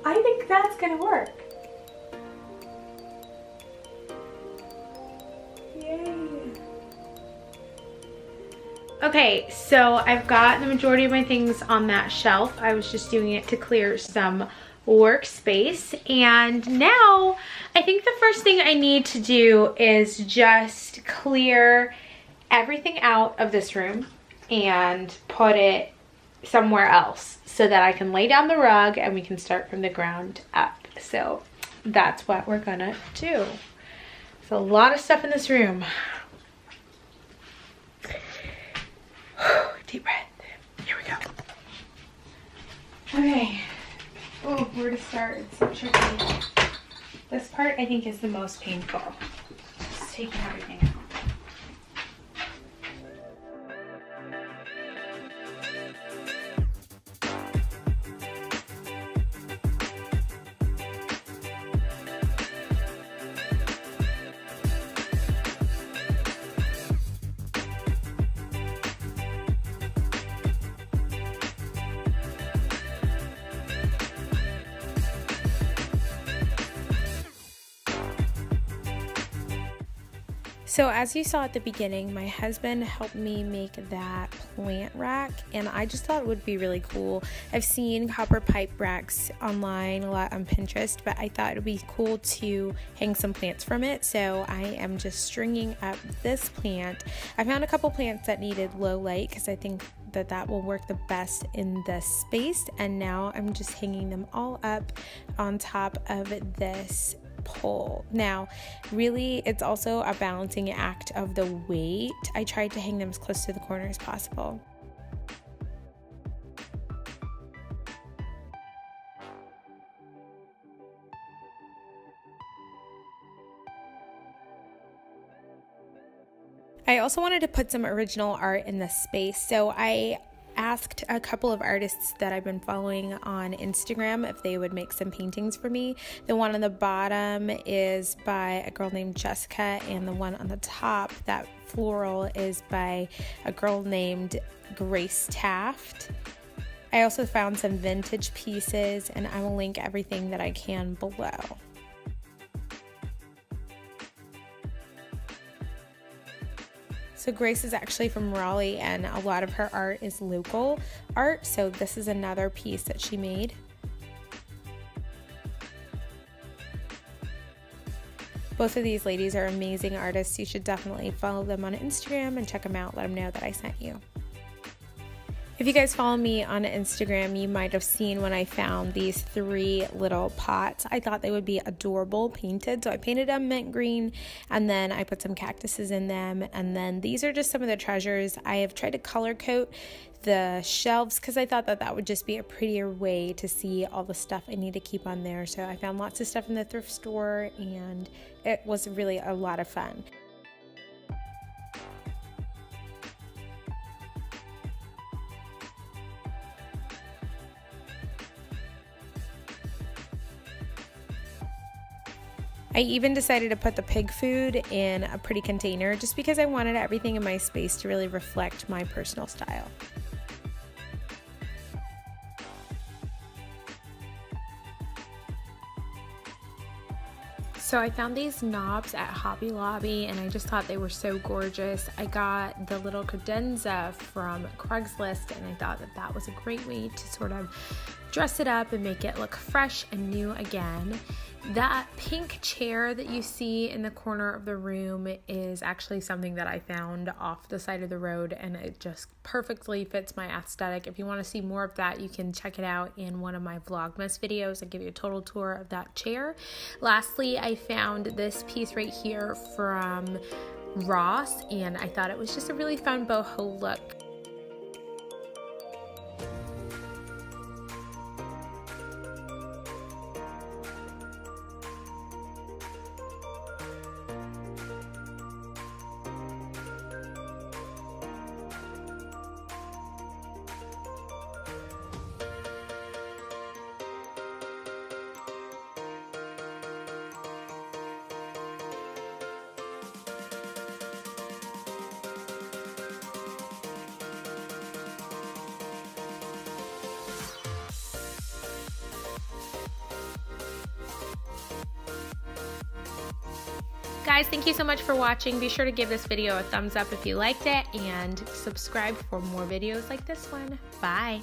I think that's gonna work. Yay. Okay, so I've got the majority of my things on that shelf. I was just doing it to clear some workspace. And now I think the first thing I need to do is just clear everything out of this room and put it somewhere else so that I can lay down the rug and we can start from the ground up. So that's what we're gonna do. There's a lot of stuff in this room. Deep breath. Here we go. Okay. Oh, where to start? It's so tricky. This part I think is the most painful. Just taking everything out. So as you saw at the beginning, my husband helped me make that plant rack, and I just thought it would be really cool. I've seen copper pipe racks online a lot on Pinterest, but I thought it would be cool to hang some plants from it. So I am just stringing up this plant. I found a couple plants that needed low light because I think that will work the best in this space, and now I'm just hanging them all up on top of this pole. Now, really, it's also a balancing act of the weight. I tried to hang them as close to the corner as possible. I also wanted to put some original art in this space, so I asked a couple of artists that I've been following on Instagram if they would make some paintings for me. The one on the bottom is by a girl named Jessica, and the one on the top, that floral, is by a girl named Grace Taft. I also found some vintage pieces, and I will link everything that I can below. So Grace is actually from Raleigh, and a lot of her art is local art, so this is another piece that she made. Both of these ladies are amazing artists. You should definitely follow them on Instagram and check them out. Let them know that I sent you. If you guys follow me on Instagram, you might have seen when I found these 3 little pots. I thought they would be adorable painted, so I painted them mint green, and then I put some cactuses in them, and then these are just some of the treasures. I have tried to color coat the shelves because I thought that would just be a prettier way to see all the stuff I need to keep on there. So I found lots of stuff in the thrift store, and it was really a lot of fun. I even decided to put the pig food in a pretty container just because I wanted everything in my space to really reflect my personal style. So I found these knobs at Hobby Lobby, and I just thought they were so gorgeous. I got the little credenza from Craigslist, and I thought that was a great way to sort of dress it up and make it look fresh and new again. That pink chair that you see in the corner of the room is actually something that I found off the side of the road, and it just perfectly fits my aesthetic. If you want to see more of that, you can check it out in one of my Vlogmas videos. I give you a total tour of that chair. Lastly, I found this piece right here from Ross, and I thought it was just a really fun boho look. Guys, thank you so much for watching. Be sure to give this video a thumbs up if you liked it and subscribe for more videos like this one. Bye.